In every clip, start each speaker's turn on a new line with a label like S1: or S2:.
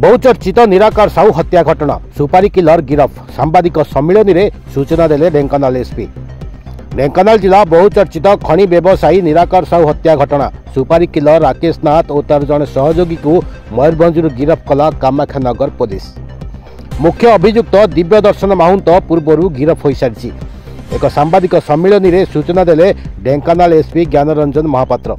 S1: बहुचर्चित निराकार साहू हत्या घटना सुपारी किलर गिरफ सांबादिक सम्मिलन में सूचना देले ढेंकानाल एसपी। ढेंकानाल जिला बहुचर्चित खनि व्यवसायी निराकार साहू हत्या घटना सुपारी किलर राकेश नाथ और तार जड़े सहयोगी को मयूरभंज गिरफ कला कामाख्यानगर पुलिस। मुख्य अभियुक्त दिव्य दर्शन माहुंत पूर्व गिरफ हो सारी। एक सांबादिक सम्मिलन में सूचना देले ढेंकानाल एसपी ज्ञानरंजन महापात्र।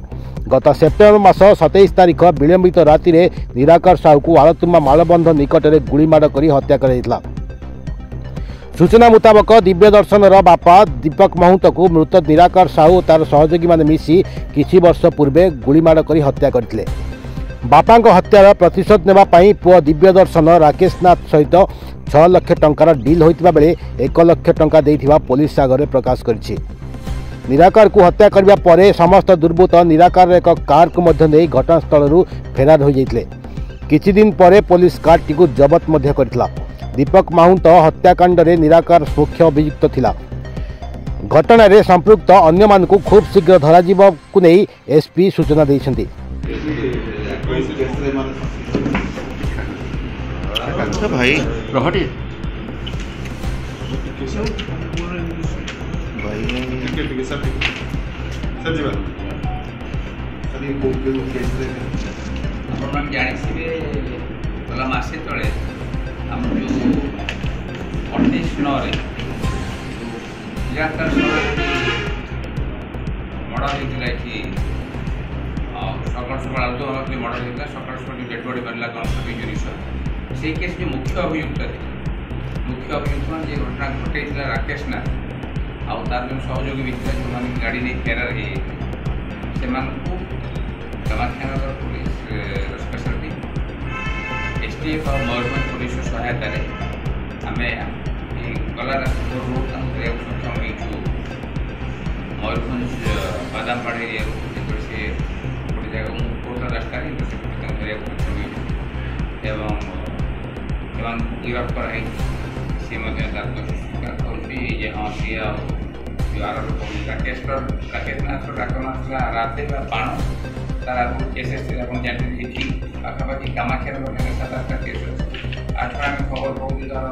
S1: गत सेप्टेम्बर मास 27 तारिख विलंबित राति निराकार साहू को आलतुमा मालबंध निकट में गुड़ीमाड़ कर हत्या कर। सूचना मुताबक दिव्य दर्शन बापा दीपक महंत को मृत निराकार साहू और तार सहयोगी मैंने मिसी किछि वर्ष पूर्वे गुड़ीमाड़ कर हत्या करथिले। बापा हत्यार प्रतिशोध नेबापी पुओ दिव्य दर्शन राकेश नाथ सहित 6 लाख टंकार डील होइतिबा बेले 1 लाख टंका देइथिबा पुलिस आगे प्रकाश करिछि। निराकार को हत्या करबा परे समस्त दुर्बृत्त निराकार एक कार को मध्य नहीं घटनास्थल फेरार हो जाइतिले। किछि दिन परे पुलिस कार टी को जबत मध्य करथिला। दीपक माहुंत हत्याकांड रे निराकार मुख्य अभियुक्त थिला। घटना रे संपृक्त अन्य मान को खूब शीघ्र धरा जीव को नहीं एसपी सूचना दैछंती।
S2: भाई रहटी
S3: आप जानी गला मसे तले आम जो 28/9 निराकार मर्डर होता कि सकाल सकाल जो मर्डर होता सकाल सकाल डेड बॉडी बनला गणपति जिनिस से केस जो मुख्य अभियुक्त जे घटना घटे राकेश नाथ आउ तार जो सहयोगी भी जो मैंने गाड़ी नहीं फेरार से Kamakhyanagar police special team STF और मयूरभंज पुलिस सहायता आम गला रोड सक्षम हो मयूरभंज बादामपाड़ी एरिया से गोटे जगह कोर्ट रास्ता सक्षम हो गिरफ कराई सी स्वीकार कर हाँ सी राकेश नाथ डाकना राधे पाण तार आगे केसेस जानते पाखापाखि कामाख्यानगर 7-8टा केस अच्छे आज आम खबर पाऊँ तार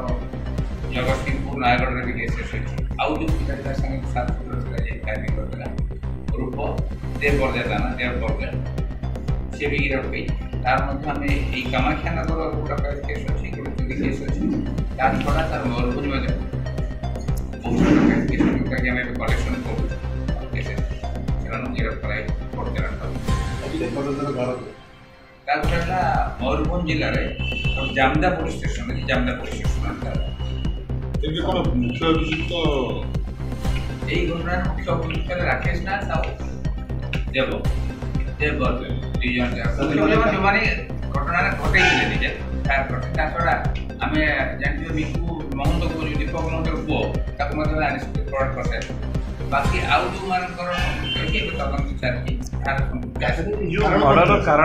S3: जगतसिंहपुर नयगढ़ में भी केसेस अच्छी आउ जो पिता संगे 7 फायरिंग करता रूप देव बरजा ना देव बरजा सी भी गिरफ गई तार आम यही कामाख्यानगर गोटे केस अच्छी गोटे चोरी केस अच्छी तार छड़ा तार मयूरभंज कलेक्शन गिरफ कराई मयूरभंज जिले में जामदा पुलिस स्टेशन
S4: मुख्य अभियुक्त
S3: यही घटना मुख्य अभियुक्त राकेश नाथ और देव जो मैंने घटना घटे छड़ा आम जानते मिकू महंत को जो दीपक महंत पुओ प्रॉडक्ट कर बाकी आउ जो मानकर तदंत चलती
S2: कारण कौन
S3: तार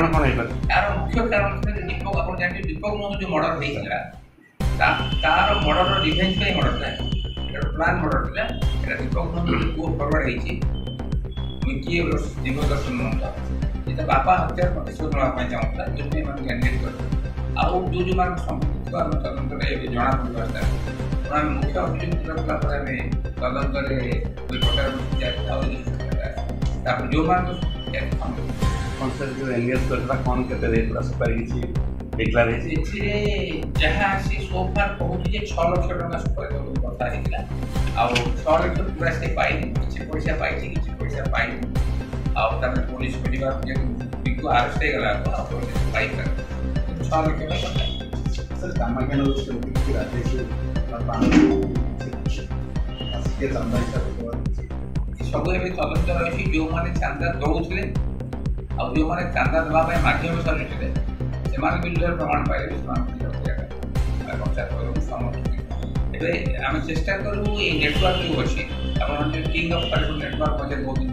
S3: मुख्य कारण दीपक आप जानते दीपक महंत जो मर्डर होता तार मर्डर डिफेन्स पे मर्डर था प्लान मर्डर था दीपक महंत पुओ फरवर्ड होती दिव्य दर्शन महंत बापा हत्या प्रतिशोध नापी चाहूला जो कैंडिडेट कर आउ जो मान संपृक्त तदंत जना पड़ा मुख्य अभियुक्त तदंत जो
S2: कौन डिक्लेयर
S3: जहाँ सी सोफार कहूँ 6 लाख टका सुपारी कथा होता आउ 6 लाख पूरा से पाई किसी पैसा पाई किसी पैसा पाई आउ पुलिस को आरेस्ट हो गला पाई 6 लाख टका
S4: सर कामाख्यानगर
S3: सब ए तदंत रही जो मैंने चांदा दौले आ जो मैंने चांदा देवाई मध्यम चलुते से विरुद्ध प्रमाण पाइले आम चेष्टा करूँ ये नेटवर्क जो अच्छी आप किंग ऑफ कलेक्शन नेटवर्क मध्य बहुत दिन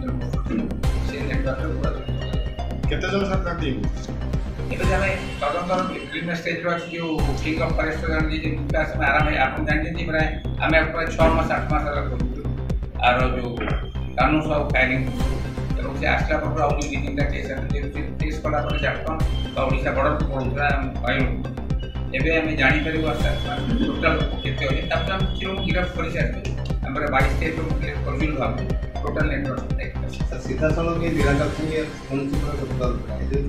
S3: से नेटवर्क एवं तदंतर विभिन्न स्टेज अच्छी जो किंग ऑफ कलेक्शन आराम आप जानते प्राय आम प्राय 6 मास 8 मास करूँ आर जो कानून सब फायरिंग से आसला पर आउ 2-3टा केस केस कला झारखंड ओडिशा बॉर्डर को पड़ूला एबे आम जापर टोटाल केते होय तापर हम किलो गिरफ्त कर सारे हमर 22 स्टेट को गिरफ्त कर दिल भाव टोटल नेटवर्क
S4: सर सीधा सड़क के निराकर के कौन सी तरह टोटल है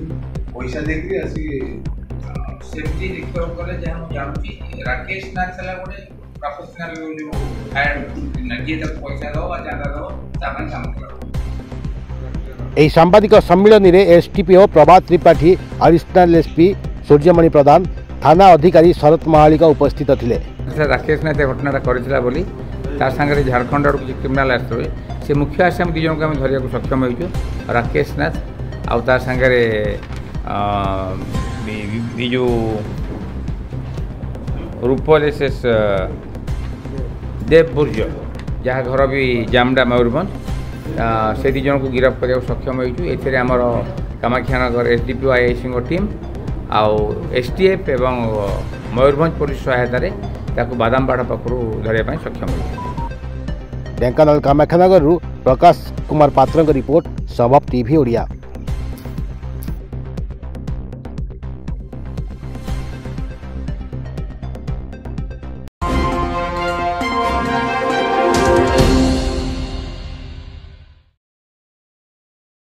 S4: पैसा देकरी आसी
S3: सेफ्टी रिकवर करे जहां हम जानछि राकेश नाथ सला गोटे प्रोफेशनल जो हायर नगे तक पैसा दो आ ज्यादा दो तापन काम करो
S1: ଏହି ସାମ୍ବାଦିକ ସମ୍ମିଳନୀରେ ଏସ୍ଟିପିଓ ପ୍ରଭାତ ତ୍ରିପାଠୀ, ଆଡିସନାଲ ଏସ୍ପି ସୂର୍ଯ୍ୟମଣି ପ୍ରଧାନ, थाना अधिकारी शरत महालिक उपस्थित थे।
S3: राकेश नाथ घटना करता बोली तार सागर झारखंड आड़ किसी क्रिमिनाल आसते से मुख्य आसे आम दिजन को आम धरिया सक्षम हो राकेश नाथ आउ तार सागर जो रूपलेशेष देव बुर्ज जहाँ घर भी जामडा मयूरभंज से दिजन को गिरफ्त करने सक्षम Homer Kamakhyanagar SDPO IIC team आउ एसटीएफ एवं मयूरभंज पुलिस सहायता बादामबाड़ा पाखु धरने सक्षम हो।
S1: ढेंकानाल कामाख्यानगर प्रकाश कुमार पात्र रिपोर्ट, सबब टीवी ओडिया।